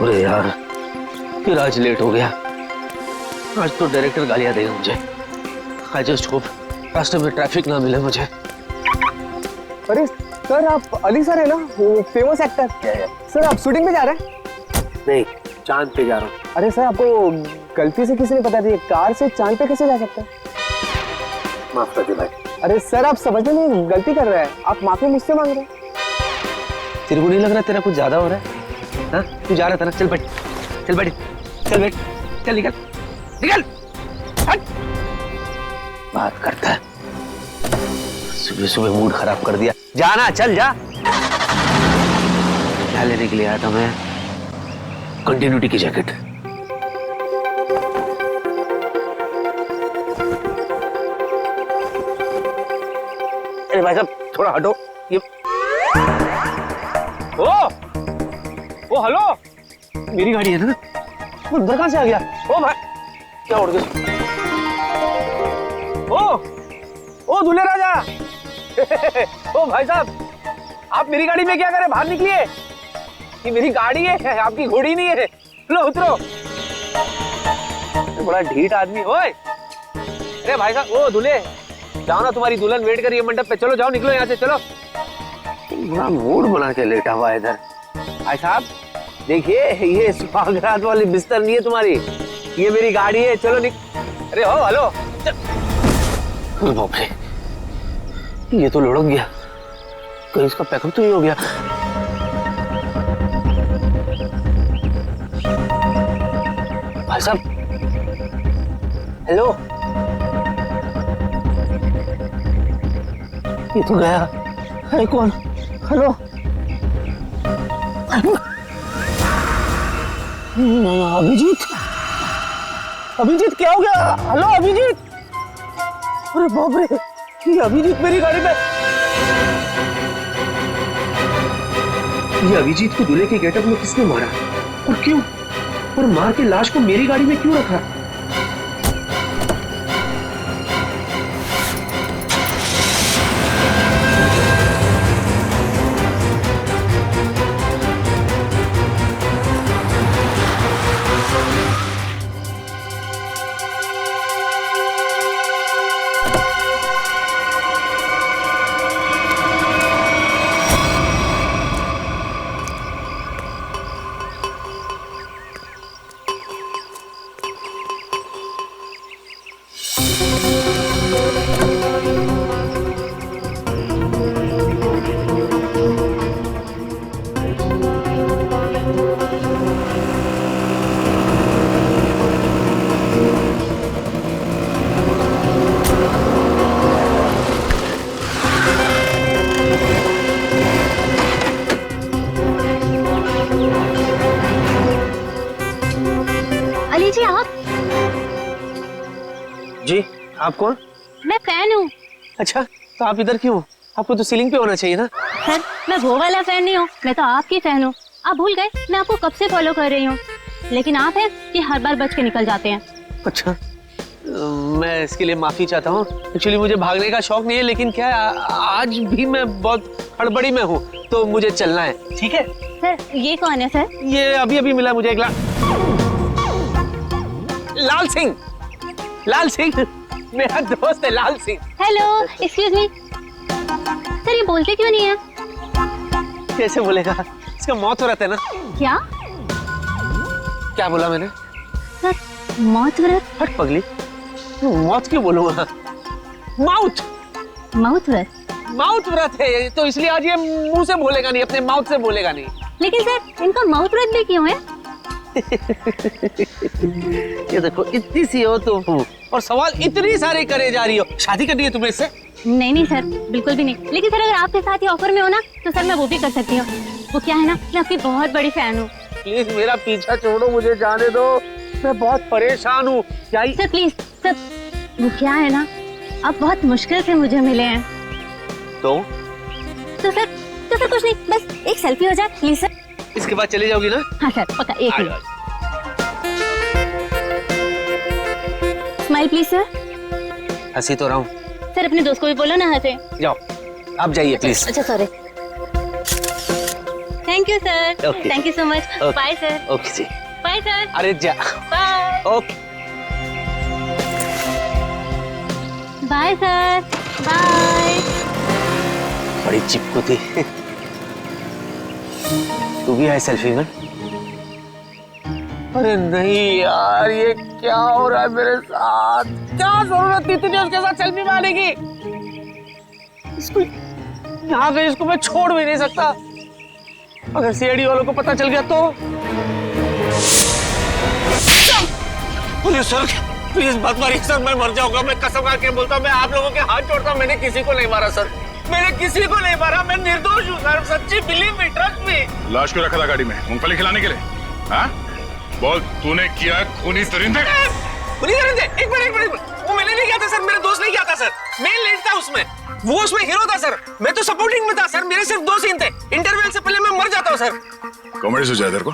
अरे यार, फिर आज लेट हो गया। आज तो डायरेक्टर गालियां देगा मुझे। आई जस्ट होप रास्ते में ट्रैफिक ना मिले मुझे। अरे सर, आप अली सर है ना, वो फेमस एक्टर। सर आप शूटिंग पे जा रहे हैं? नहीं, चांद पे जा रहा हूँ। अरे सर, आपको गलती से किसी ने बता दिया, कार से चांद पे कैसे जा सकते हैं? माफ कर दे भाई। अरे सर, आप समझने में गलती कर रहे हैं, आप माफी मुझसे मांग रहे हैं। तेरे को नहीं लग रहा तेरा कुछ ज्यादा हो रहा है? हाँ, तू जा रहा था ना, चल बैठ, चल बैठ, चल बैठ, चल निकल, निकल, हट। बात करता है, सुबह सुबह मूड खराब कर दिया। जाना, चल जा। क्या लेने के लिए आया था मैं? कंटिन्यूटी की जैकेट। अरे भाई साहब, थोड़ा हटो। ये ओ हेलो, मेरी गाड़ी है ना? वो उधर कहां से आ गया? ओ भाई, क्या उड़ गया? ओ दूल्हे राजा। ओ भाई साहब, आप मेरी गाड़ी में क्या करें? बाहर निकलिए, ये मेरी गाड़ी है, आपकी घोड़ी नहीं है। लो उतरो। बड़ा ढीठ आदमी। ओए, अरे भाई साहब, ओ दूल्हे, जाओ ना, तुम्हारी दुल्हन वेट कर रही है मंडप पे। चलो जाओ, निकलो यहाँ से, चलो। बड़ा मूड बना के लेटा हुआ है इधर। भाई साहब देखिए, ये सुहागरात वाली बिस्तर नहीं है तुम्हारी, ये मेरी गाड़ी है। चलो अरे हो, हेलो। बाप रे, ये तो लुढ़क गया, कहीं इसका पैकअप तो नहीं हो गया। भाई साहब, हेलो, ये तो गया है। कौन? हेलो, अभिजीत, अभिजीत क्या हो गया? हेलो अभिजीत। अरे बाप रे, ये अभिजीत मेरी गाड़ी पे। ये अभिजीत को दूल्हे के गेटअप में किसने मारा और क्यों? और मार के लाश को मेरी गाड़ी में क्यों रखा? जी आप? जी, आप कौन? मैं फैन हूँ। अच्छा, तो आप इधर क्यों? आपको तो सीलिंग पे होना चाहिए ना। सर, मैं वो वाला फैन नहीं हूँ, मैं तो आपकी फैन हूँ। आप भूल गए, मैं आपको कब से फॉलो कर रही हूँ, लेकिन आप हैं कि हर बार बच के निकल जाते हैं। अच्छा, मैं इसके लिए माफी चाहता हूँ। एक्चुअली मुझे भागने का शौक नहीं है, लेकिन क्या आज भी मैं बहुत हड़बड़ी में हूँ, तो मुझे चलना है। ठीक है सर, ये कौन है सर? ये अभी अभी मिला मुझे एक लाल सिंह। लाल सिंह मेरा दोस्त है, Lal Singh. Hello, excuse me. Sir, ये बोलते क्यों नहीं है? कैसे बोलेगा, इसका मौत हो रहा था ना। क्या क्या बोला मैंने? सर, मौत व्रत? हट पगली, मौत क्यों बोलूंगा? माउथ माउथ व्रत? माउथ व्रत है, तो इसलिए आज ये मुंह से बोलेगा नहीं, अपने माउथ से बोलेगा नहीं। लेकिन सर, इनका माउथ व्रत भी क्यों है? ये देखो, इतनी सी हो तुम और सवाल इतनी सारे करे जा रही हो। शादी करनी है तुम्हें इससे? नहीं नहीं सर, बिल्कुल भी नहीं। लेकिन सर, अगर आपके साथ ये ऑफर में हो ना, तो सर मैं वो भी कर सकती हूँ। वो क्या है ना, मैं आपकी बहुत बड़ी फैन हूँ। प्लीज मेरा पीछा छोड़ो, मुझे जाने दो, मैं बहुत परेशान हूँ। सर प्लीज सर, वो क्या है ना, आप बहुत मुश्किल से मुझे मिले हैं। तो सर कुछ नहीं, बस एक सेल्फी हो जाए प्लीज सर। इसके बाद चले जाओगी ना? हाँ सर, पक्का। एक मिनट, स्माइल प्लीज सर। हंसी तो रहा हूँ। सर, अपने दोस्त को भी बोलो ना हंसे। जाओ, आप जाइए प्लीज। अच्छा sorry, thank you sir, Okay. Thank you so much. Okay. Bye sir. Okay जी। Bye sir. अरे जा। Bye. Okay. Bye sir. Bye. बड़ी चिपकू थी। तू भी है सेल्फी में? अरे नहीं यार, ये क्या हो रहा है मेरे साथ? क्या जरूरत थी तुझे उसके साथ सेल्फी मारने की? इसको यहाँ पे इसको मैं छोड़ भी नहीं सकता। अगर सीआईडी वालों को पता चल गया तो? पुलिस सर, प्लीज मत मारिए सर, मैं मर जाऊंगा। मैं कसम खा के बोलता हूँ, मैं आप लोगों के हाथ जोड़ता हूँ, मैंने किसी को नहीं मारा सर। मैंने किसी को नहीं मारा, मैं निर्दोष हूँ सर। सच्ची बिलीव मी, ट्रस्ट मी। लाश क्यों रखा था गाड़ी में? मूंगफली खिलाने के लिए? हाँ? बोल, तूने किया खूनी दरिंदे? खूनी दरिंदे? एक मिनट। वो मैंने नहीं किया था सर, मेरे दोस्त ने किया था सर। मैं लीड था उसमें, वो उसमें हीरो था सर। मैं तो सपोर्टिंग में था सर। मेरे सिर्फ 2 सीन थे। इंटरवल से पहले मैं मर जाता हूँ सर। कॉमेडी सूझ रहा है तेरे को?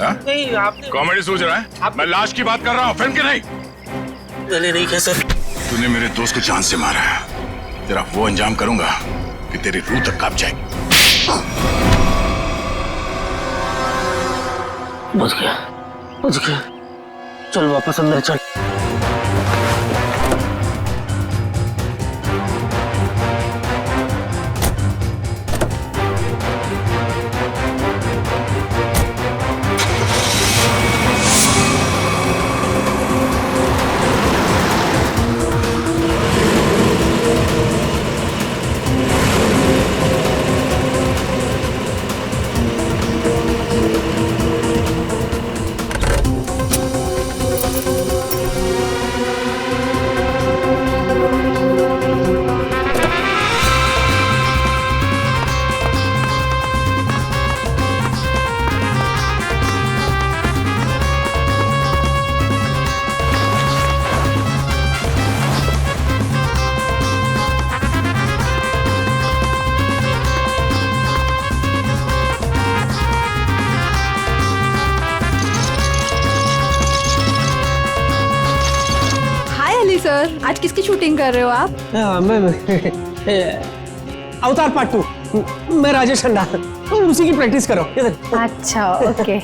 हाँ? नहीं, आपने कॉमेडी सूझ रहा है? मैं लाश की बात कर रहा हूँ, फिल्म की नहीं। मैंने नहीं किया सर। तूने मेरे दोस्त को जान से मारा है। तेरा वो अंजाम करूंगा कि तेरी रूह तक कांप जाएगी। बच गया। चल वापस अंदर चल। सर, आज किसकी शूटिंग कर रहे हो आप? मैं अवतार पार्ट 2। मैं राजेश खन्ना, उसी की प्रैक्टिस करो। इधर। अच्छा, ओके।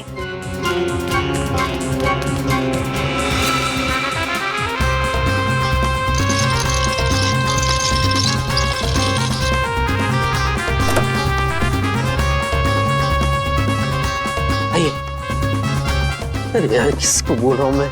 आइए। अरे यार, किसको बोल रहा हूँ मैं?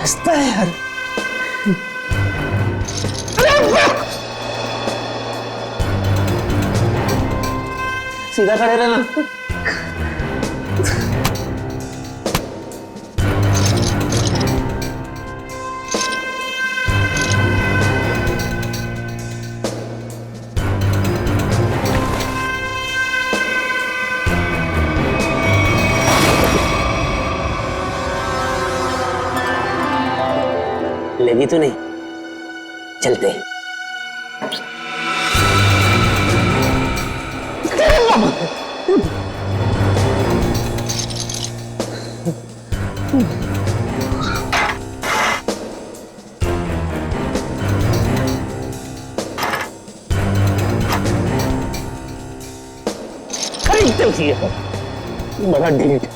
हंसता है यार। सीधा खड़े रहना। लगी तो नहीं? चलते। खरीदते थी बड़ा delete.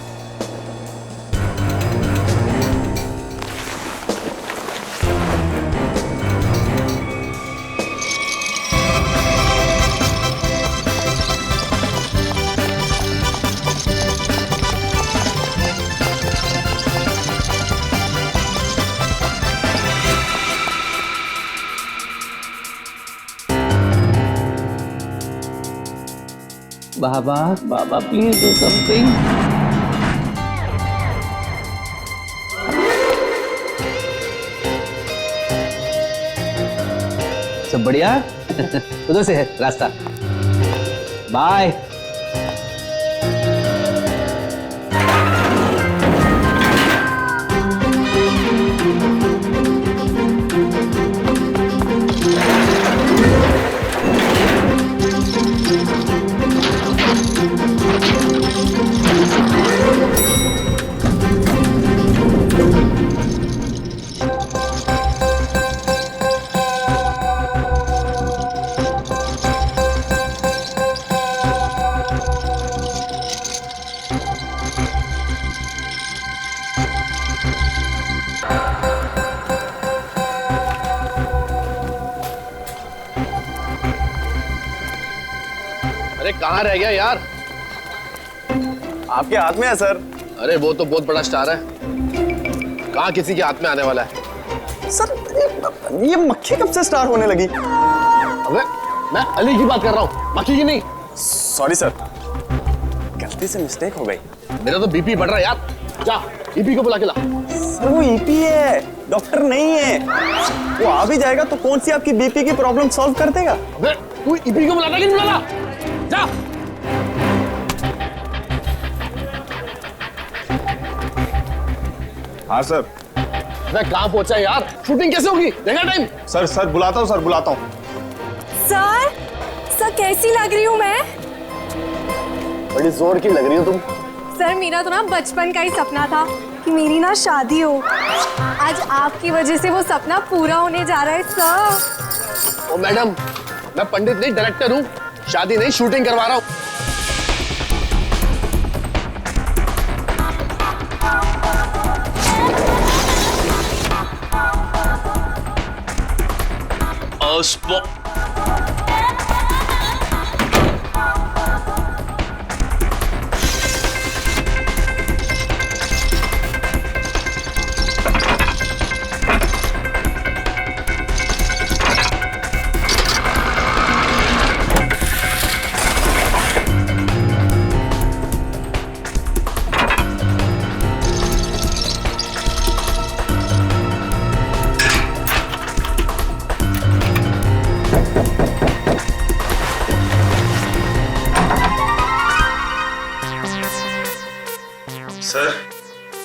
Baba please do something. सब बढ़िया? उधर से है रास्ता। बाय। अरे कहाँ रह गया यार? आपके हाथ में है सर। अरे वो तो बहुत बड़ा स्टार है, कहाँ किसी के हाथ में आने वाला है? सर ये मक्खी कब से स्टार होने लगी? अबे मैं अली की बात कर रहा हूँ, मक्खी की नहीं। सॉरी सर, गलती से मिस्टेक हो गई। मेरा तो बीपी बढ़ रहा है यार, जा ईपी को बुला के ला। सर वो ईपी है, डॉक्टर नहीं है। वो आ भी जाएगा तो कौन सी आपकी बीपी की प्रॉब्लम सॉल्व कर देगा? अबे तू ईपी को बुलाता कि नहीं बुलाता? जा। हाँ सर। मैं कहाँ पहुंचा यार? शूटिंग कैसे होगी? देखा टाइम? सर बुलाता हूँ सर, बुलाता हूँ। सर कैसी लग रही हूँ मैं? बड़ी जोर की लग रही हो तुम। सर मेरा तो ना बचपन का ही सपना था कि मेरी ना शादी हो। आज आपकी वजह से वो सपना पूरा होने जा रहा है सर। ओ मैडम, मैं पंडित नहीं डायरेक्टर हूँ, शादी नहीं शूटिंग करवा रहा हूँ।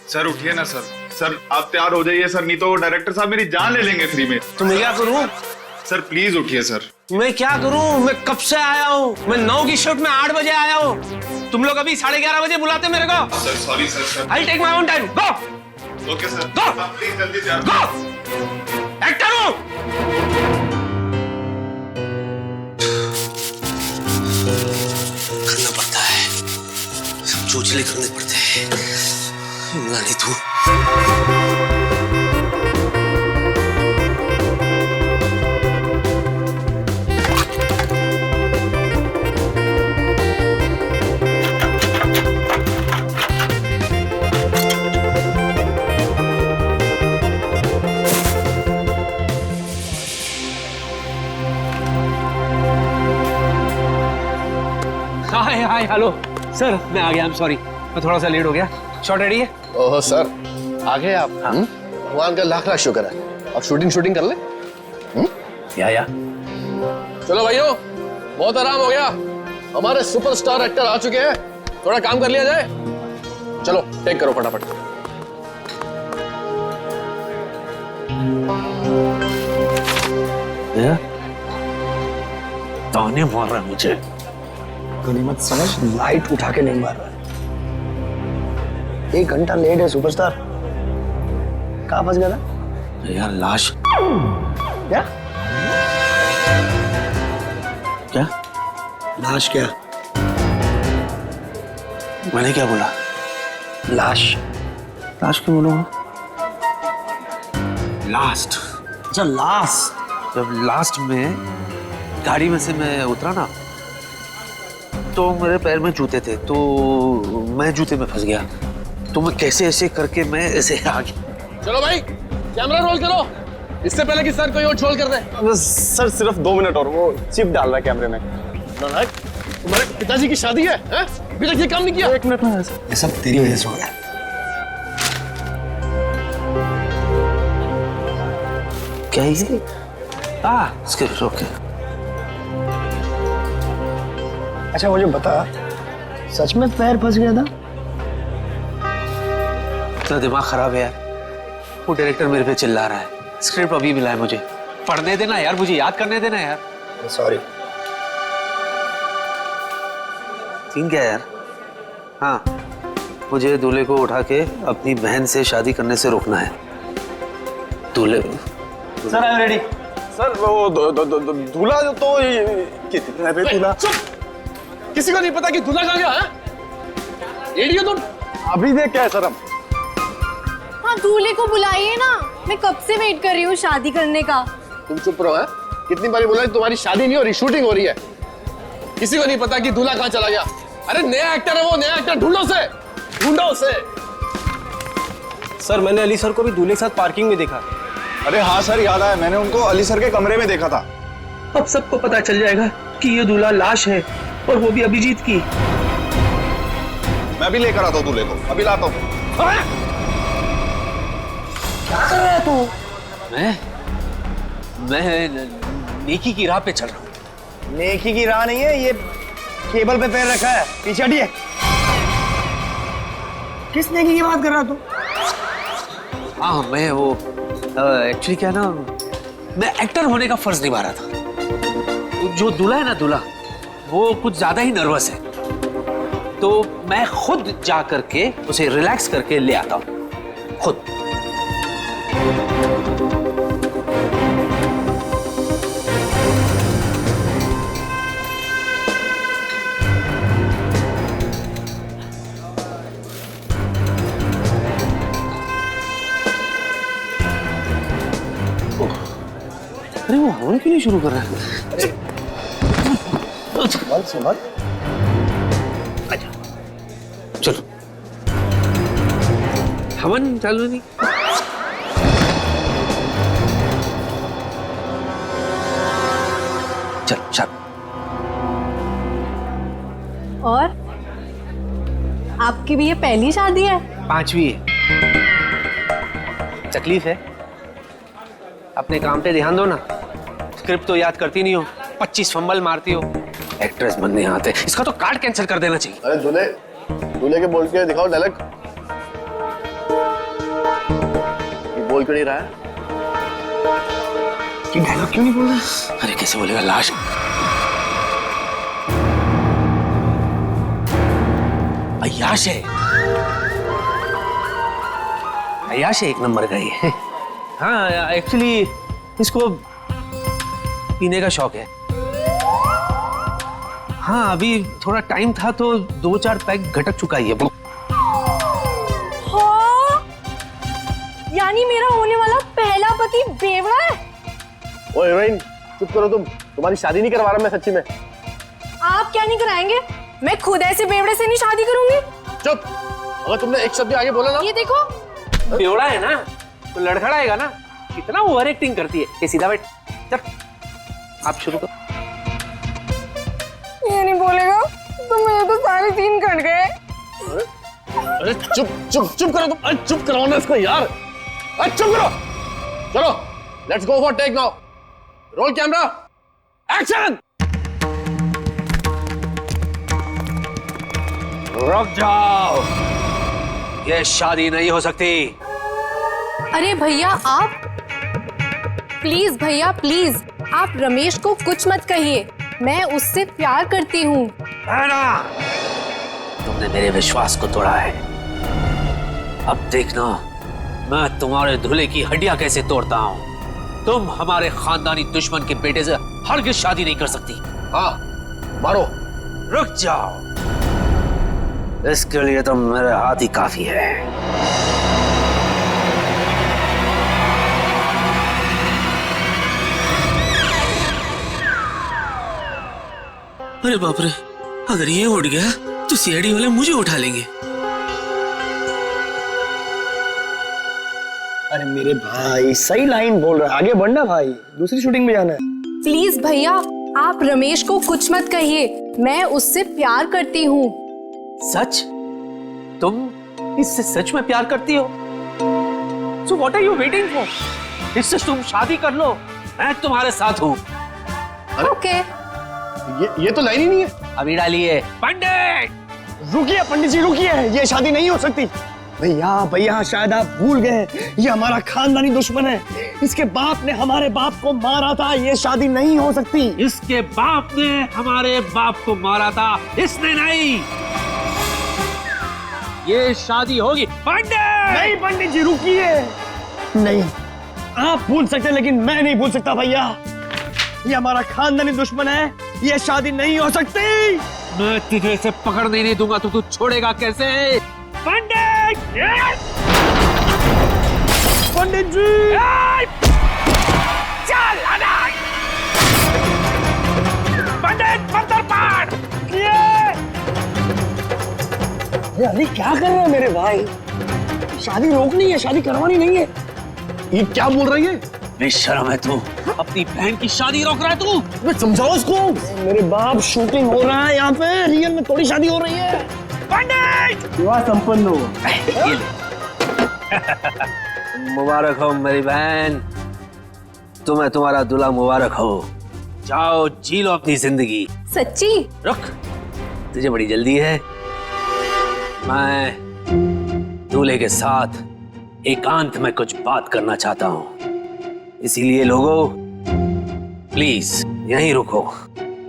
सर उठिए ना सर। सर आप तैयार हो जाइए सर, नहीं तो डायरेक्टर साहब मेरी जान ले लेंगे फ्री में। तो मैं क्या करूं? सर प्लीज उठिए सर। मैं क्या करूं? मैं कब से आया हूं? मैं 9 की शिफ्ट में 8 बजे आया हूं। तुम लोग अभी 11:30 बजे बुलाते मेरे को। Sir sorry sir. I'll take my own time. Go. Okay sir. Go. आप प्लीज जल्दी तैयार Go. एक्टर हूं। करना पड़ता है, सब चोचले करने पड़ते हैं। नहीं तू हाय हेलो सर, मैं आ गया। I'm sorry, मैं थोड़ा सा लेट हो गया। शॉट रेडी है? ओह सर, आ गए आप? भगवान का लाख लाख शुक्र है। अब शूटिंग कर ले। या चलो भाइयों, बहुत आराम हो गया, हमारे सुपरस्टार एक्टर आ चुके हैं, थोड़ा काम कर लिया जाए। चलो टेक करो फटाफट। ताने मार रहा है मुझे। गनीमत समझ, लाइट उठा के नहीं मार रहा। 1 घंटा लेट है सुपरस्टार। कहाँ फंस गया था यार? लाश। क्या क्या? लाश? क्या मैंने क्या बोला? लाश? लाश क्यों बोलूंगा? लास्ट। अच्छा लास्ट। जब लास्ट में गाड़ी में से मैं उतरा ना, तो मेरे पैर में जूते थे, तो मैं जूते में फंस गया। तो मैं कैसे ऐसे करके मैं ऐसे आ गया। चलो भाई कैमरा रोल करो, इससे पहले कि सर कोई और छोड़ कर दे। सर सिर्फ 2 मिनट और, वो चिप डाल रहा है कैमरे में। नालायक, तुम्हारे पिताजी की शादी है, हैं? अभी तक ये काम नहीं किया। 1 मिनट में। ये सब तेरी वजह से हो रहा है। क्या ये? स्क्रिप्ट। ओके। अच्छा मुझे बता, सच में पैर फंस गया था? इतना दिमाग खराब है यार। वो डायरेक्टर मेरे पे चिल्ला रहा है। स्क्रिप्ट अभी मिला है मुझे, पढ़ने देना यार, मुझे याद करने देना यार। सॉरी। सीन क्या है यार? हाँ, मुझे दूल्हे को उठा के अपनी बहन से शादी करने से रोकना है। दूल्हे। Sir I am ready. Sir वो दूल्हा तो कितना पे दूल्हा? किसी को नहीं पता कि दूल्हा कहाँ गया है? रेडी हो तुम? अभी देख क्या है सर हम। हाँ दूल्हे को बुलाइए ना, मैं कब से वेट कर रही हूँ शादी करने का। तुम चुप रहो। है कितनी बारी बोला तुम्हारी शादी नहीं हो रही, शूटिंग हो रही है। किसी को नहीं पता कि दूल्हा कहाँ चला गया। अरे नया एक्टर है वो, नया एक्टर ढूंढो उसे। सर मैंने अली सर को भी दूल्हे के साथ पार्किंग में देखा। अरे हाँ सर, याद आया, मैंने उनको अली सर के कमरे में देखा था। अब सबको पता चल जाएगा कि ये दूल्हा लाश है, और वो भी अभिजीत की। मैं भी लेकर आता हूँ दूल्हे को, अभी लाता हूँ। क्या कर रहा है तू? मैं नेकी की राह पे चल रहा हूँ। नेकी की राह नहीं है, ये केबल पे पैर रखा है, पीछे हटिए। किस नेकी की बात कर रहा तू? हाँ मैं वो एक्चुअली क्या ना, मैं एक्टर होने का फर्ज निभा रहा था। जो दूल्हा है ना, दूल्हा वो कुछ ज्यादा ही नर्वस है, तो मैं खुद जा करके उसे रिलैक्स करके ले आता हूँ खुद। अरे वो हवन क्यों नहीं शुरू कर रहा है? अच्छा चलो, हवन चालू नहीं। चलो शादी। और आपकी भी ये पहली शादी है? 5वीं है। तकलीफ है, अपने काम पे ध्यान दो ना। स्क्रिप्ट तो याद करती नहीं हो, 25 फंबल मारती हो। एक्ट्रेस बनने आते, इसका तो कार्ड कैंसिल कर देना चाहिए। अरे दूल्हे के बोल के दिखाओ डायलॉग। ये बोल क्यों नहीं रहा है? ये डायलॉग क्यों नहीं बोल रहा? अरे कैसे बोलेगा? लाश। अय्याश है, अय्याश है, 1 नंबर का ये। हाँ एक्चुअली इसको पीने का शौक है। हाँ अभी थोड़ा टाइम था तो 2-4 पैक घटक चुका ही है। हाँ? यानी मेरा होने वाला पहला पति बेवड़ा है? ओ हीरोइन चुप करो तुम, तुम्हारी शादी नहीं करवा रहा मैं सच्ची में। आप क्या नहीं कराएंगे? मैं खुद ऐसे बेवड़े से नहीं शादी करूंगी। चुप, अगर तुमने एक शब्द आगे बोला ना। ये देखो, बेवड़ा है ना तो लड़खड़ाएगा ना। कितना ओवर एक्टिंग करती है। ये सीधा बैठ, चल आप शुरू करो। ये नहीं बोलेगा तो मेरे तो सारे सीन कट गए। अरे चुप करो तुम। अरे चुप कराओ ना इसको यार। अरे चुप करो। चलो let's go for take now. Roll camera, action. रुक जाओ, ये शादी नहीं हो सकती। अरे भैया आप प्लीज, भैया प्लीज, आप रमेश को कुछ मत कहिए, मैं उससे प्यार करती हूँ। तुमने मेरे विश्वास को तोड़ा है। अब देखना मैं तुम्हारे दूल्हे की हड्डियां कैसे तोड़ता हूँ। तुम हमारे खानदानी दुश्मन के बेटे से हरगिज शादी नहीं कर सकती। हाँ मारो। रुक जाओ, इसके लिए तो मेरे हाथ ही काफी है। अरे बाप रे, अगर ये उठ गया तो सीआईडी वाले मुझे उठा लेंगे। अरे मेरे भाई सही लाइन बोल रहा है, आगे बढ़ना भाई, दूसरी शूटिंग में जाना है। प्लीज भैया आप रमेश को कुछ मत कहिए, मैं उससे प्यार करती हूँ। सच? तुम इससे सच में प्यार करती हो? So what are you waiting for? इससे तुम शादी कर लो, मैं तुम्हारे साथ हूँ। ओके। ये तो लाइन ही नहीं है। अभी डाली है। पंडित रुकिए पंडित जी रुकिए, ये शादी नहीं हो सकती। भैया शायद आप भूल गए, ये हमारा खानदानी दुश्मन है। इसके बाप ने हमारे बाप को मारा था, ये शादी नहीं हो सकती। इसके बाप ने हमारे बाप को मारा था, इसने नहीं। ये शादी होगी। पंडित नहीं पंडित जी रुकिए। नहीं, आप भूल सकते हैं लेकिन मैं नहीं भूल सकता भैया। ये हमारा खानदानी दुश्मन है, ये शादी नहीं हो सकती। मैं तुझे इसे पकड़ने नहीं दूंगा तो तू छोड़ेगा कैसे? पंडित पंडित जी अरे क्या कर रहे हैं मेरे भाई? शादी रोकनी है, शादी करवानी नहीं है। ये क्या बोल रही है? बेशर्म है तू, अपनी बहन की शादी रोक रहा है तू। मैं समझाओ उसको। मेरे बाप, शूटिंग हो रहा है यहाँ पे, रियल में थोड़ी शादी हो रही है। पंडित विवाह संपन्न हो। मुबारक हो मेरी बहन, तुम्हें तुम्हारा दूल्हा मुबारक हो। जाओ जी लो अपनी जिंदगी। सच्ची? रुक, तुझे बड़ी जल्दी है। मैं दूल्हे के साथ एकांत में कुछ बात करना चाहता हूं, इसीलिए लोगों प्लीज यहीं रुको,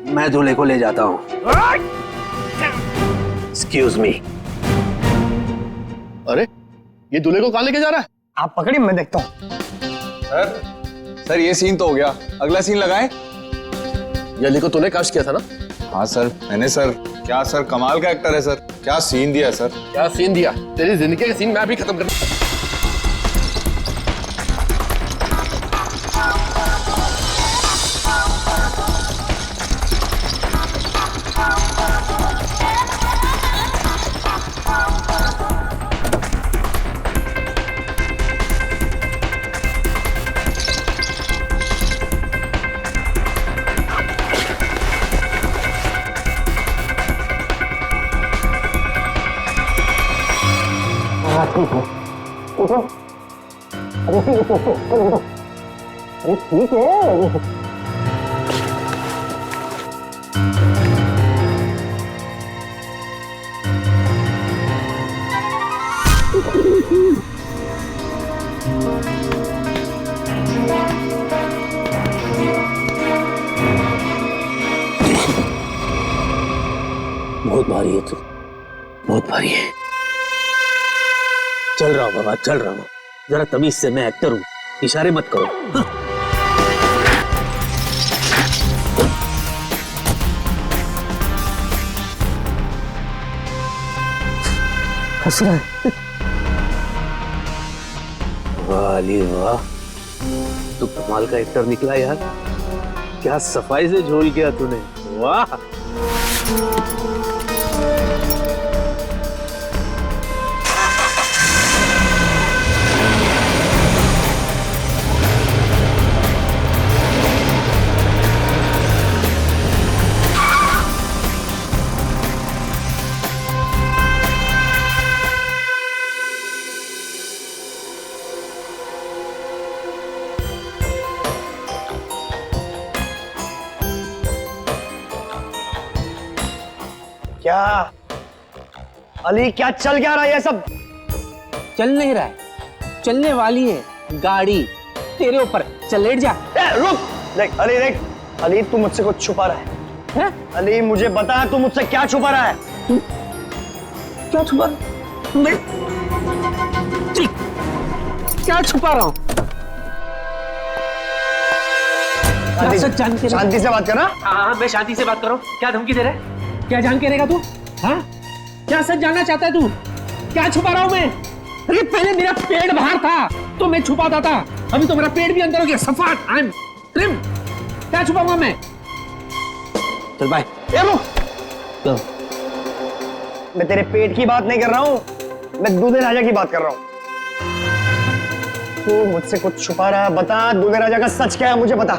मैं दूल्हे को ले जाता हूं। Excuse me. अरे ये दूल्हे को कहां लेके जा रहा है? आप पकड़िए, मैं देखता हूँ। सर ये सीन तो हो गया, अगला सीन लगाए। ये देखो, तूने कास्ट किया था ना? हाँ सर मैंने। सर क्या सर, कमाल का एक्टर है सर, क्या सीन दिया सर। क्या सीन दिया? तेरी जिंदगी का सीन मैं भी खत्म कर। अरे ठीक है। बहुत भारी है तू, बहुत भारी है। चल रहा हूं बाबा, चल रहा हूं। जरा तमीज से, मैं एक्टर हूं, इशारे मत करो। हाँ। हंस रहा है। वाह अली वाह, तू कमाल का एक्टर निकला यार, क्या सफाई से झोल किया तूने, वाह। क्या अली, क्या चल क्या रहा है ये सब? चल नहीं रहा है, चलने वाली है गाड़ी तेरे ऊपर। चल लेट जा। रुक, देख अली, देख अली, तू मुझसे कुछ छुपा रहा है। अली मुझे बता, तू मुझसे क्या छुपा रहा है? क्या छुपा? मैं क्या छुपा रहा हूं? शांति से बात करना। हाँ, मैं शांति से बात कर रहा हूँ। क्या धमकी दे रहा है? क्या जान के रहेगा तू? हाँ, क्या सच जानना चाहता है तू? क्या छुपा रहा हूं मैं? अरे पहले मेरा पेट बाहर था तो मैं छुपाता था, अभी तो मेरा पेट भी अंदर हो गया। सफाट, आई एम ट्रिम। क्या छुपाऊंगा मैं? चल बाय। तो मैं तेरे पेट की बात नहीं कर रहा हूँ, मैं दूल्हे राजा की बात कर रहा हूँ। तू मुझसे कुछ छुपा रहा है, बता दूल्हे राजा का सच क्या है, मुझे बता।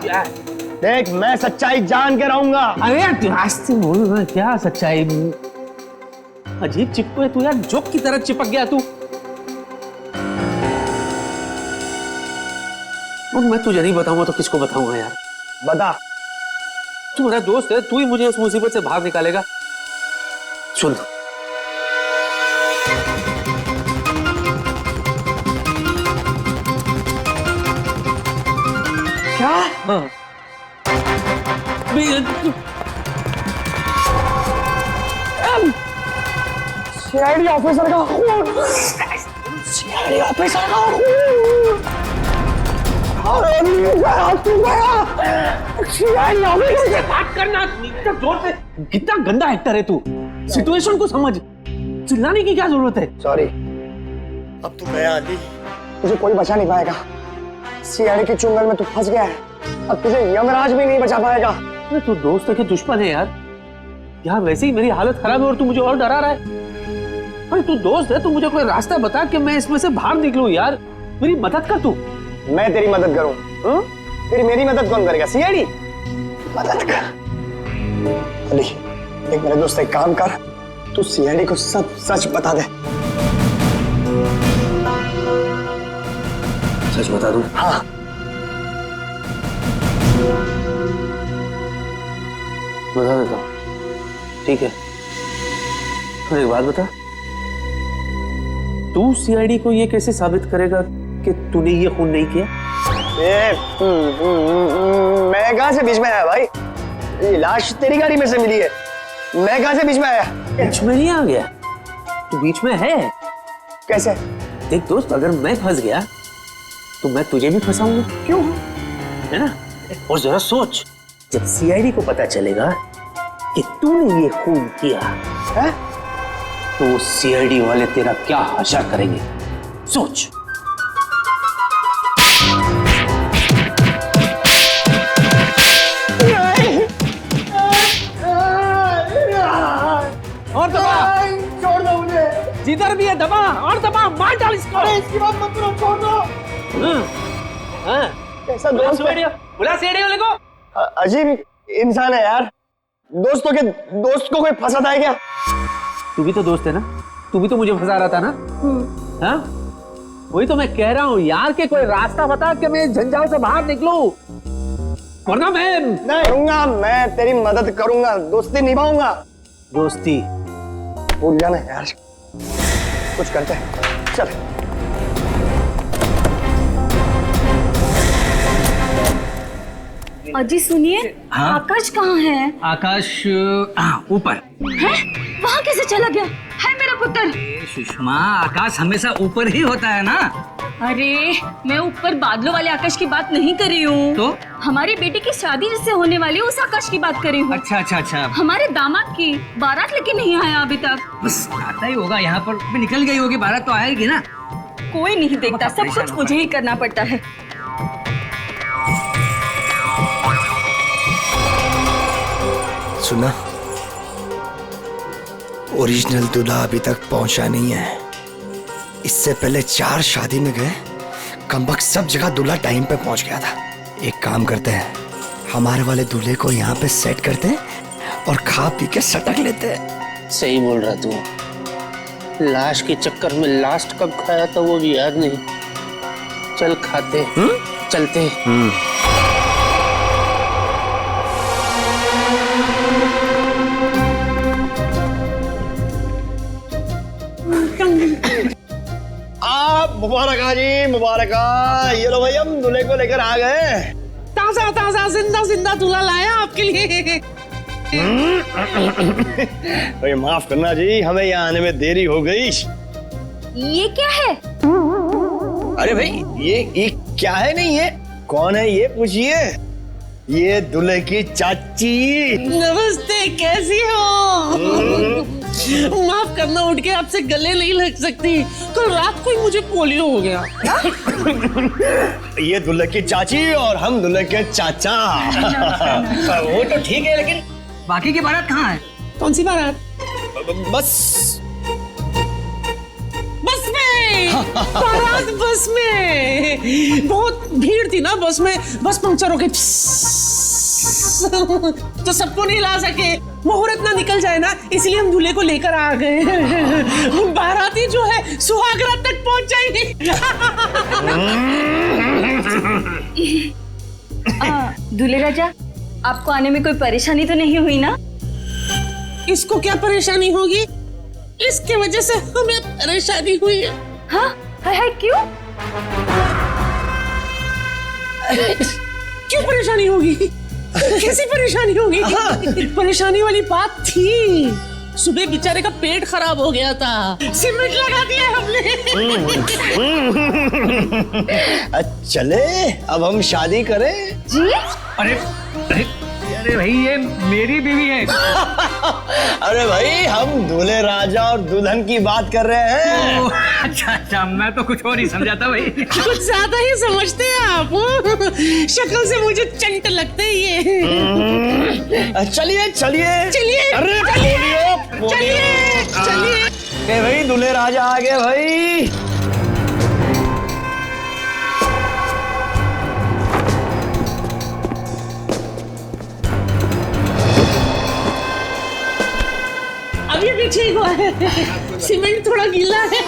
देख मैं सच्चाई जान के रहूंगा। अरे रास्ते बोल ना, क्या सच्चाई? अजीब चिपको है तू यार, जोक की तरह चिपक गया तू। और मैं तुझे नहीं बताऊंगा तो किसको बताऊंगा यार? बता। तू मेरा दोस्त है, तू ही मुझे इस मुसीबत से बाहर निकालेगा। सुन, क्या? हाँ, सीआईडी ऑफिसर का खून, सीआईडी ऑफिसर का खून। सीआईडी ऑफिसर से बात करना इतना जोर से। कितना गंदा एक्टर है तू, सिचुएशन को समझ। चिल्लाने की क्या जरूरत है? सॉरी, अब तू गया अली, तुझे कोई बचा नहीं पाएगा। सीआईडी के चुंगल में तू फंस गया है, अब तुझे यमराज भी नहीं बचा पाएगा। अरे तू दोस्त है कि दुश्मन है यार? यार वैसे ही मेरी हालत खराब है और तू मुझे और डरा रहा है। अरे तू दोस्त है, तू मुझे कोई रास्ता बता कि मैं इसमें से बाहर निकलूं यार। मेरी मदद कर तू। मैं तेरी मदद करूं? तेरी मेरी मदद कौन करेगा? सीआईडी मदद कर। अली एक मेरे दोस्त, एक काम कर, तू सीआईडी को सब सच बता दे। सच बता दूं? हाँ। बता देता हूँ, ठीक है। और एक बात बता, तू सीआईडी को ये कैसे साबित करेगा कि तूने ये खून नहीं किया? मैं कहां से बीच में आया भाई? ये लाश तेरी गाड़ी में से मिली है, मैं कहां से बीच में आया? बीच में नहीं आ गया, तू बीच में है। कैसे? देख दोस्त, अगर मैं फंस गया तो मैं तुझे भी फंसाऊंगा। क्यों? है ना? और जरा सोच, जब सीआईडी को पता चलेगा कि तूने ये खून किया है, तो सीआईडी वाले तेरा क्या हशर करेंगे, सोच। और दबा, छोड़ दो मुझे। जिधर भी है दबा, और दबा, मार डाल इसको। अरे इसकी बात मत करो, छोड़ दो। कैसा दोस्त है? बुला सीआईडी वाले को। अजीब इंसान है यार, दोस्त को कोई फंसाता है क्या? तू भी तो दोस्त है ना, तू भी तो मुझे फंसा रहा था ना। हाँ, वही तो मैं कह रहा हूँ यार कि कोई रास्ता बता कि मैं इस झंझाव से बाहर निकलूं, वरना मैं नहीं करूंगा। मैं तेरी मदद करूंगा, दोस्ती निभाऊंगा। दोस्ती भूल जाना यार, कुछ करते हैं, चल। अजी सुनिए, हाँ? आकाश कहाँ है? आकाश ऊपर है? वहाँ कैसे चला गया? है मेरा पुत्र। सुषमा, आकाश हमेशा ऊपर ही होता है ना। अरे मैं ऊपर बादलों वाले आकाश की बात नहीं कर रही हूँ, तो हमारी बेटी की शादी जिससे होने वाली है उस आकाश की बात कर रही हूँ। अच्छा अच्छा अच्छा, हमारे दामाद की बारात लेके नहीं आया अभी तक। बस आता ही होगा, यहाँ पर भी निकल गई होगी, बारात तो आएगी ना। कोई नहीं देखता, सब कुछ मुझे ही करना पड़ता है। सुना, ओरिजिनल दूल्हा अभी तक पहुंचा नहीं है। इससे पहले 4 शादी में गए, कमबख्त सब जगह दूल्हा टाइम पे पहुंच गया था। एक काम करते हैं, हमारे वाले दूल्हे को यहाँ पे सेट करते हैं और खा पी के सटक लेते हैं। सही बोल रहा तू। लाश के चक्कर में लास्ट कब खाया था वो भी याद नहीं। चल खाते, चलते। मुबारक जी, मुबारक। ये लो भाई, हम दूल्हे को लेकर आ गए। ताजा ताजा जिंदा जिंदा दूल्हा लाया आपके लिए। भाई माफ करना जी, हमें यहाँ आने में देरी हो गई। ये क्या है? अरे भाई ये क्या है? नहीं ये कौन है ये पूछिए। ये दूल्हे की चाची। नमस्ते, कैसी हो? माफ करना, उठ के आपसे गले नहीं लग सकती, कल रात को ही मुझे पोलियो हो गया। ये दूल्हे की चाची और हम दूल्हे के चाचा। वो तो ठीक है, लेकिन बाकी की बारात कहाँ है? कौन सी बारात? बस में बारात बस में। बहुत भीड़ थी ना बस में, बस पंक्चर हो गई तो सबको नहीं ला सके। मुहूर्त ना निकल जाए ना, इसलिए हम दूल्हे को लेकर आ गए। बाराती जो है सुहागरात तक पहुंच जाएगी। दूल्हे राजा, आपको आने में कोई परेशानी तो नहीं हुई ना? इसको क्या परेशानी होगी? इसके वजह से हमें परेशानी हुई है। हाँ? है क्यों? क्यों परेशानी होगी? कैसी परेशानी होगी? परेशानी वाली बात थी, सुबह बेचारे का पेट खराब हो गया था, सीमेंट लगा दिया हमने। चले अब हम शादी करें? जी? अरे अरे भाई ये मेरी बीवी है। अरे भाई हम दूल्हे राजा और दुल्हन की बात कर रहे हैं। अच्छा अच्छा, मैं तो कुछ और ही समझा था भाई। कुछ ज्यादा ही समझते हैं आप। शक्ल से मुझे चंट लगते हैं ये। चलिए चलिए चलिए अरे चलिए चलिए। भाई दूल्हे राजा आ गए भाई। अभी भी ठीक हुआ है, सीमेंट थोड़ा गीला है।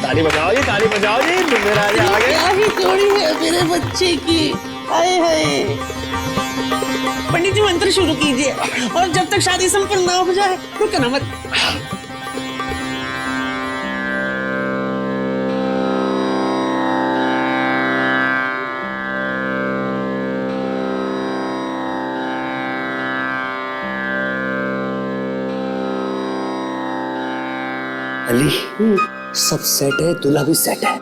ताली बजाओ जी, ताली बजाओ जी, दूल्हे राजा आ गए। क्या ही जोड़ी है मेरे बच्चे की। हाय हाय। पंडित जी मंत्र शुरू कीजिए और जब तक शादी संपन्न ना हो जाए रुकना मत। अली सब सेट है, दूल्हा भी सेट है।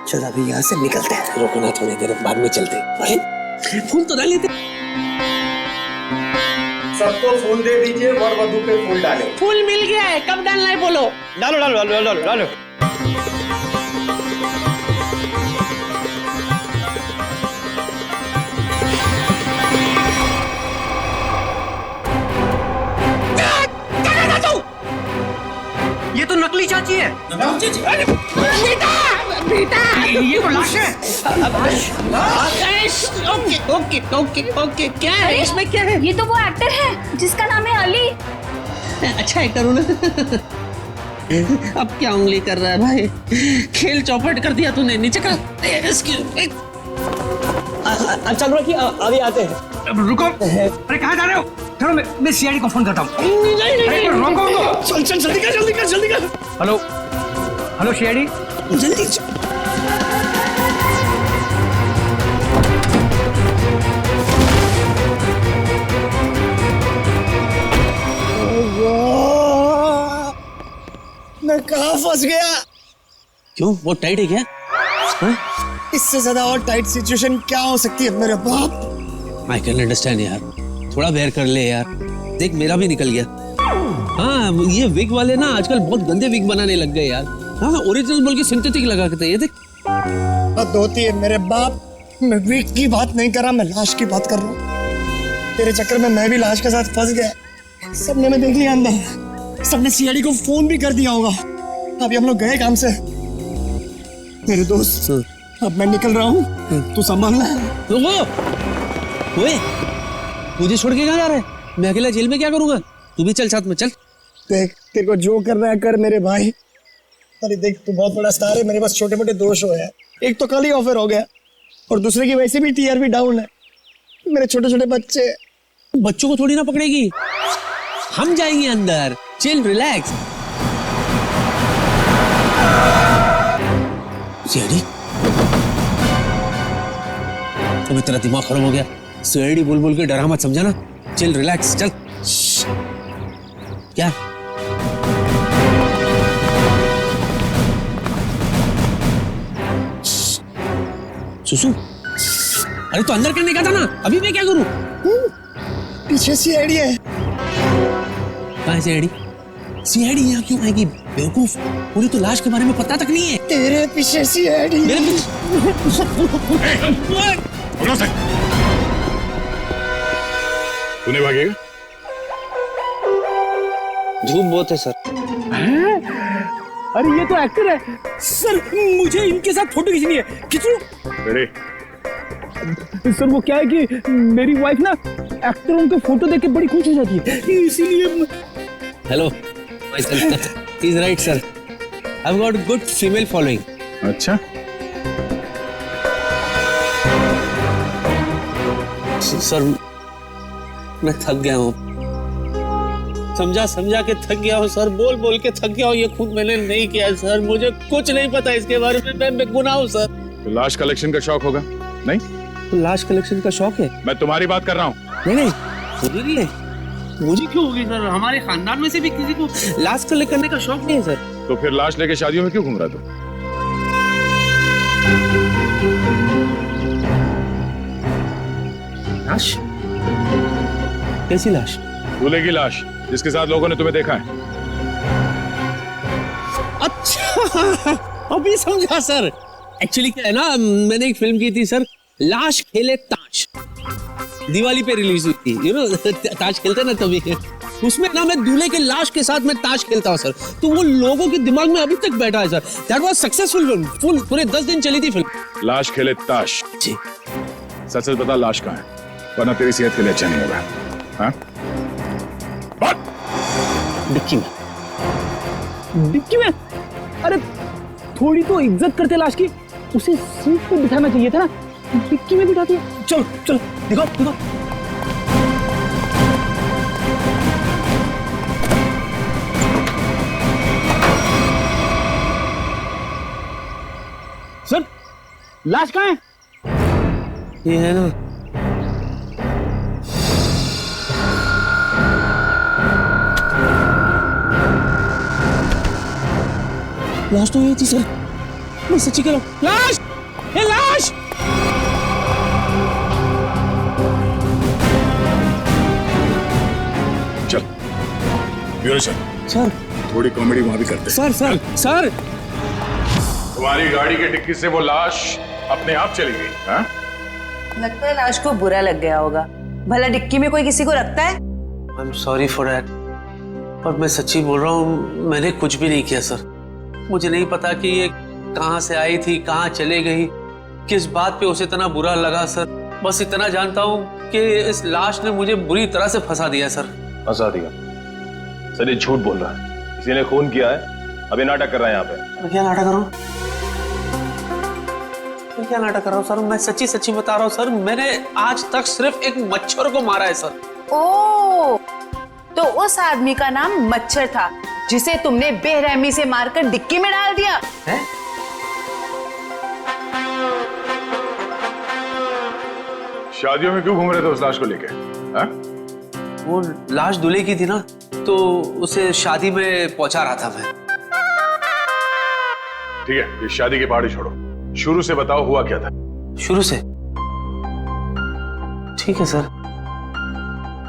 चल अभी यहाँ से निकलते हैं। रुको ना थोड़ी देर, बाद में चलते। अरे फूल तो डाल लेते। सबको फूल दे दीजिए, वर वधू पे फूल डाले। फूल मिल गया है, कब डालना है बोलो। डालो डालो डालो डालो डालो। ये तो नकली चाची है। बेटा बेटा ये तो लाश है। Okay okay okay okay. क्या है इसमें, क्या है? ये तो वो एक्टर है जिसका नाम है अली। अच्छा एक्टर हूँ ना। अब क्या उंगली कर रहा है भाई, खेल चौपट कर दिया तूने। नीचे कर। चल रखिए, अभी आते हैं। रुको, अरे कहाँ जा रहे हो? चलो मैं सीआईडी को फोन करता हूँ। अरे रोको तो। चल चल जल्दी कर जल्दी कर जल्दी कर। हेलो हेलो सीआईडी, जल्दी चल। मैं कहाँ फंस गया? क्यों, वो टाइट है क्या? इससे ज्यादा और टाइट सिचुएशन क्या हो सकती है मेरे बाप? आई कैन अंडरस्टैंड यार, थोड़ा बेयर कर ले यार। देख मेरा भी निकल गया। हाँ ये विग वाले ना आजकल बहुत गंदे विग बनाने लग गए यार। हाँ ओरिजिनल बोल के सिंथेटिक लगा के ये देख। हद होती है मेरे बाप। मैं विग की बात नहीं कर रहा, मैं लाश की बात कर रहा हूँ। तेरे चक्कर में मैं भी लाश के साथ फंस गया। सबने मैं देख लिया अंदर, सबने सीआईडी को फोन भी कर दिया होगा। अभी हम लोग गए काम से। मेरे दोस्त अब मैं निकल रहा हूँ, तू संभालना। ओए मुझे छोड़ के कहाँ जा रहा है? मैं अकेला जेल में क्या करूंगा? तू भी चल साथ में, चल। देख तेरे को जो करना है कर मेरे भाई। अरे देख तू बहुत बड़ा स्टार है, मेरे पास छोटे मोटे दोष हो हैं। एक तो कल ही ऑफर हो गया और दूसरे की वैसे भी टीआरपी डाउन है। मेरे छोटे छोटे बच्चे। बच्चों को थोड़ी ना पकड़ेगी, हम जाएंगे अंदर। Chill relax. सीआईडी, अभी तेरा दिमाग खराब हो गया। सीआईडी बोल बोल के डरा मत, समझा ना? चिल रिलैक्स, चल। क्या सुसु? अरे तो अंदर करने का था ना, अभी मैं क्या करूं? पीछे सीआईडी है। कहाँ है सीआईडी? सीआईडी यहाँ क्यों आएगी बेवकूफ? पूरी तो लाश के बारे में पता तक नहीं है। तेरे पीछे सीआईडी। तूने भागेगा? धूप बहुत है सर। अरे ये तो एक्टर है सर, मुझे इनके साथ फोटो खींचनी है। खींचो। अरे सर वो क्या है कि मेरी वाइफ ना एक्टरों के फोटो देख के बड़ी खुश हो जाती है, इसीलिए। Hello, he's right sir. I've got good female following. अच्छा, सर मैं थक गया हूँ, समझा समझा के थक गया हूँ सर, बोल बोल के थक गया हूँ। ये खुद मैंने नहीं किया सर, मुझे कुछ नहीं पता इसके बारे में, मैं बेगुनाह हूँ सर। तो लाश कलेक्शन का शौक होगा? नहीं, तो लाश कलेक्शन का शौक है? मैं तुम्हारी बात कर रहा हूँ। नहीं नहीं, मुझे नहीं है। मुझे क्यों होगी सर? हमारे खानदान में से भी किसी को लाश कलेक्ट करने का शौक नहीं है सर। तो फिर लाश लेके शादियों में क्यों घूम रहा तू? लाश? कैसी लाश? दूल्हे की लाश, जिसके साथ लोगों ने तुम्हें देखा है। अच्छा, अभी समझा सर। एक्चुअली क्या है ना, मैंने एक फिल्म की थी सर, लाश खेले ताश, दिवाली पे रिलीज हुई थी। यू नो ताश खेलते ना तभी, उसमें ना मैं दूल्हे के लाश के साथ मैं ताश खेलता हूँ सर। तो वो लोगों के दिमाग में अभी तक बैठा है sir. That was successful film, full पूरे 10 दिन चली थी फिल्म। लाश खेले ताश? जी। सच सच बता, लाश कहाँ है, वरना तेरी सेहत के लिए अच्छा नहीं होगा। हाँ? डिक्की में। डिक्की में? अरे थोड़ी तो इज्जत करते लाश की, उसे सीट पे बिठाना चाहिए था ना, डिक्की में बिठा दिया। चलो चलो दिखाओ दिखाओ। सर लाश कहाँ है? ये है ना, लाश तो ये थी सर, मैं सच्ची कह रहा हूँ। लाश, ये लाश। चल ब्यूरो चल। सर थोड़ी कॉमेडी वहां भी करते। सर सर सर, तुम्हारी गाड़ी के डिक्की से वो लाश अपने आप चली गई? हाँ? लगता है लाश को बुरा लग गया होगा। भला डिक्की में कोई किसी को रखता है? I am sorry for that, पर मैं सच्ची बोल रहा हूँ, मैंने कुछ भी नहीं किया सर। मुझे नहीं पता कि ये कहाँ से आई थी, कहाँ चले गई, किस बात पे उसे इतना बुरा लगा सर। बस इतना जानता हूँ कि इस लाश ने मुझे बुरी तरह से फंसा दिया सर। फंसा दिया? सर ये झूठ बोल रहा है, किसी ने खून किया है, अभी नाटक कर रहा है यहाँ पे। मैं क्या नाटक कर रहा हूँ? मैं क्या नाटक कर रहा हूँ सर? मैं सच्ची सच्ची बता रहा हूँ सर, मैंने आज तक सिर्फ एक मच्छर को मारा है सर। ओह, तो उस आदमी का नाम मच्छर था जिसे तुमने बेरहमी से मारकर डिक्की में डाल दिया है? शादियों में क्यों घूम रहे थे उस लाश को लेके? हाँ? वो लाश दूल्हे की थी ना, तो उसे शादी में पहुंचा रहा था मैं। ठीक है, ये शादी की पहाड़ी छोड़ो, शुरू से बताओ हुआ क्या था? शुरू से? ठीक है सर।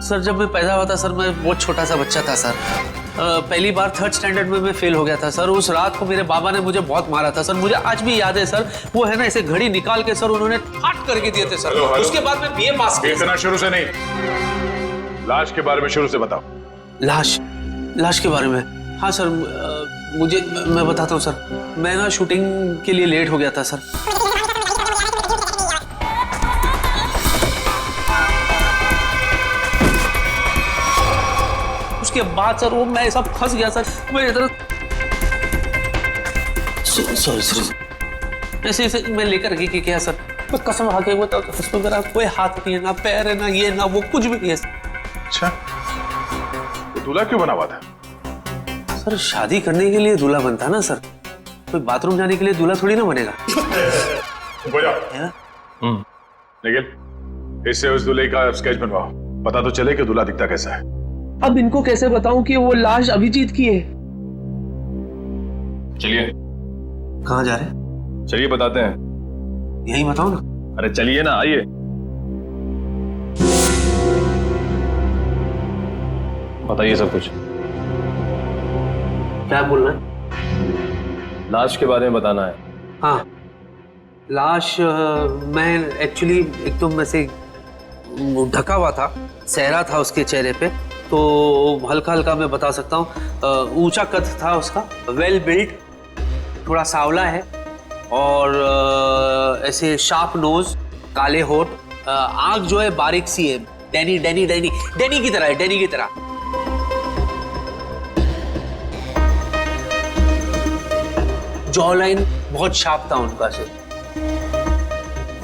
सर जब मैं पैदा हुआ था सर, मैं बहुत छोटा सा बच्चा था सर। पहली बार 3rd स्टैंडर्ड में मैं फेल हो गया था सर। उस रात को मेरे बाबा ने मुझे बहुत मारा था सर, मुझे आज भी याद है सर। वो है ना, ऐसे घड़ी निकाल के सर उन्होंने फाट करके दिए थे सर। उसके बाद मैं बीए पास किया। इतना शुरू से नहीं, लाश के बारे में शुरू से बताओ। लाश के बारे में? हाँ सर, मैं बताता हूँ सर। मैं ना शूटिंग के लिए लेट हो गया था सर। उसके बाद सर वो मैं सब फंस गया सर। मैं इधर सॉरी ऐसे मैं लेकर के क्या सर, मैं कसम खा के बताता हूँ, उसमें मेरा कोई हाथ नहीं है, ना पैर है, ना ये ना वो, कुछ भी नहीं है। अच्छा, तो दूल्हा क्यों बना हुआ था? सर शादी करने के लिए दूल्हा बनता है ना सर, कोई बाथरूम जाने के लिए दूल्हा थोड़ी ना बनेगा। लेकिन इससे उस दूल्हे का स्केच बनवाओ, पता तो चले कि दूल्हा दिखता कैसा है। अब इनको कैसे बताऊं कि वो लाश अभिजीत की है? चलिए। कहाँ जा रहे हैं? चलिए बताते हैं। यही बताओ ना। अरे चलिए ना, आइए। बताइए सब कुछ। क्या बोलना है? लाश के बारे में बताना है। हाँ, लाश मैं एक्चुअली एकदम ऐसे ढका हुआ था, सहरा था उसके चेहरे पे, तो हल्का हल्का मैं बता सकता हूँ। ऊंचा कद था उसका, वेल बिल्ट, थोड़ा सांवला है, और ऐसे शार्प नोज, काले होठ, आंख जो है बारीक सी है, डैनी की तरह है, डैनी की तरह। जॉ लाइन बहुत शार्प था उनका से,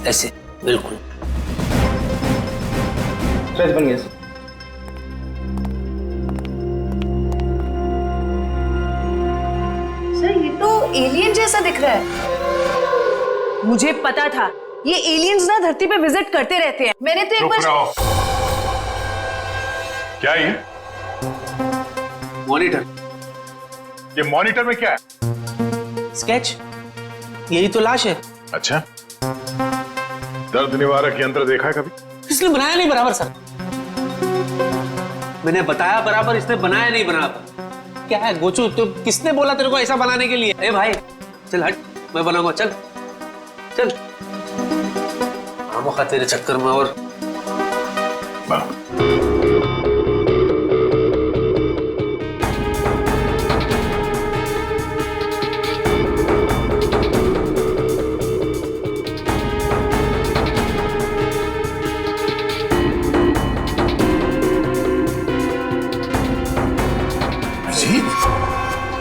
ऐसे बिल्कुल। स्ट्रेच बन गया। सर ये तो एलियन जैसा दिख रहा है। मुझे पता था ये एलियंस ना धरती पे विजिट करते रहते हैं। मैंने तो एक बार। क्या ये? मॉनिटर। ये मॉनिटर में क्या है? स्केच, यही तो लाश है। अच्छा, दर्द निवारक यंत्र देखा है कभी? इसने बनाया नहीं बराबर सर। मैंने बताया बराबर, इसने बनाया नहीं बराबर। क्या है गोचू, तो किसने बोला तेरे को ऐसा बनाने के लिए? ए भाई चल हट, मैं बनाऊंगा, चल चल। आमोखा तेरे चक्कर में और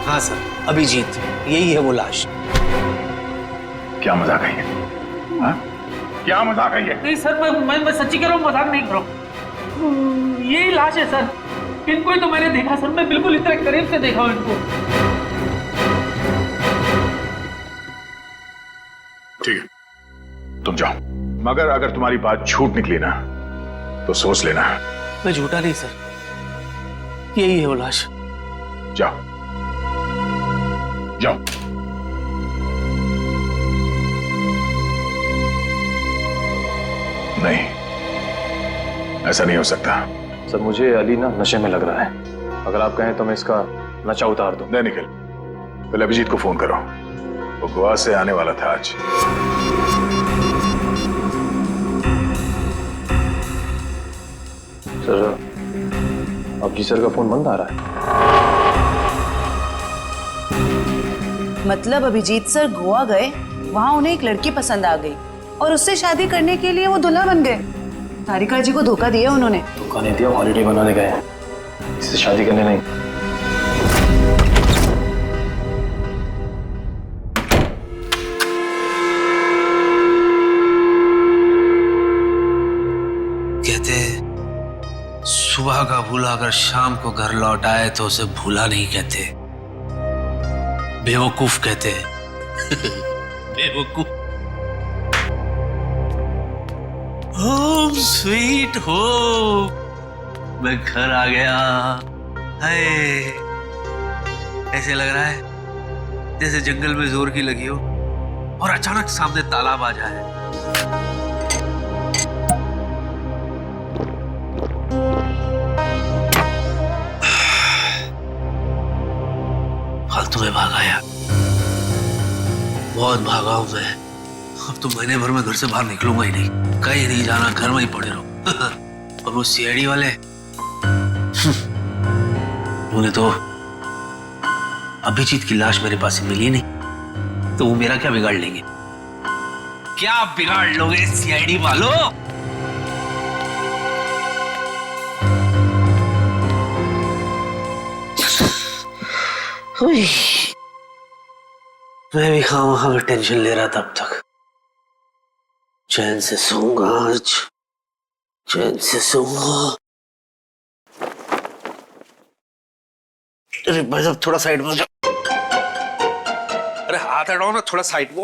हाँ सर, अभिजीत, यही है वो लाश। क्या मजाक है ये? हाँ? क्या मजाक है ये? नहीं सर, मैं सच्ची कह रहा हूँ, मजाक नहीं कर रहा हूँ। यही लाश है सर। इनको ही तो मैंने देखा सर, मैं बिल्कुल इतने करीब से देखा हूँ इनको। ठीक है, तुम जाओ, मगर अगर तुम्हारी बात झूठ निकली ना तो सोच लेना। मैं झूठा नहीं सर, यही है वो लाश। जाओ जाओ। नहीं, ऐसा नहीं हो सकता। सर मुझे अली ना नशे में लग रहा है, अगर आप कहें तो मैं इसका नशा उतार दूं। नहीं निखिल, पहले अभिजीत को फोन करो, वो गोवा से आने वाला था आज। सर अब जी सर का फोन बंद आ रहा है। मतलब अभिजीत सर गोवा गए, वहां उन्हें एक लड़की पसंद आ गई और उससे शादी करने के लिए वो दूल्हा बन गए। तारिका जी को धोखा दिया उन्होंने। धोखा नहीं दिया, हॉलिडे बनाने गए हैं, इससे शादी करने नहीं। कहते सुबह का भूला अगर शाम को घर लौट आए तो उसे भूला नहीं कहते, बेवकूफ कहते हैं। बेवकूफ। होम स्वीट होम, मैं घर आ गया। हाय, ऐसे लग रहा है जैसे जंगल में जोर की लगी हो और अचानक सामने तालाब आ जाए। फालतू में भाग आया, बहुत भागा हूं मैं। अब तो महीने भर में घर से बाहर निकलूंगा ही नहीं, कहीं नहीं जाना, घर में ही पड़े रहो। और वो सीआईडी वाले उन्हें तो अभिजीत की लाश मेरे पास मिली नहीं, तो वो मेरा क्या बिगाड़ लेंगे? क्या बिगाड़ लोगे सीआईडी वालों? मैं भी खामखा में टेंशन ले रहा था अब तक। चैन से सोऊंगा आज, चैन से सोऊंगा। अरे भाई साहब थोड़ा साइड में जाओ। अरे हाथ हटाओ ना, थोड़ा साइड में।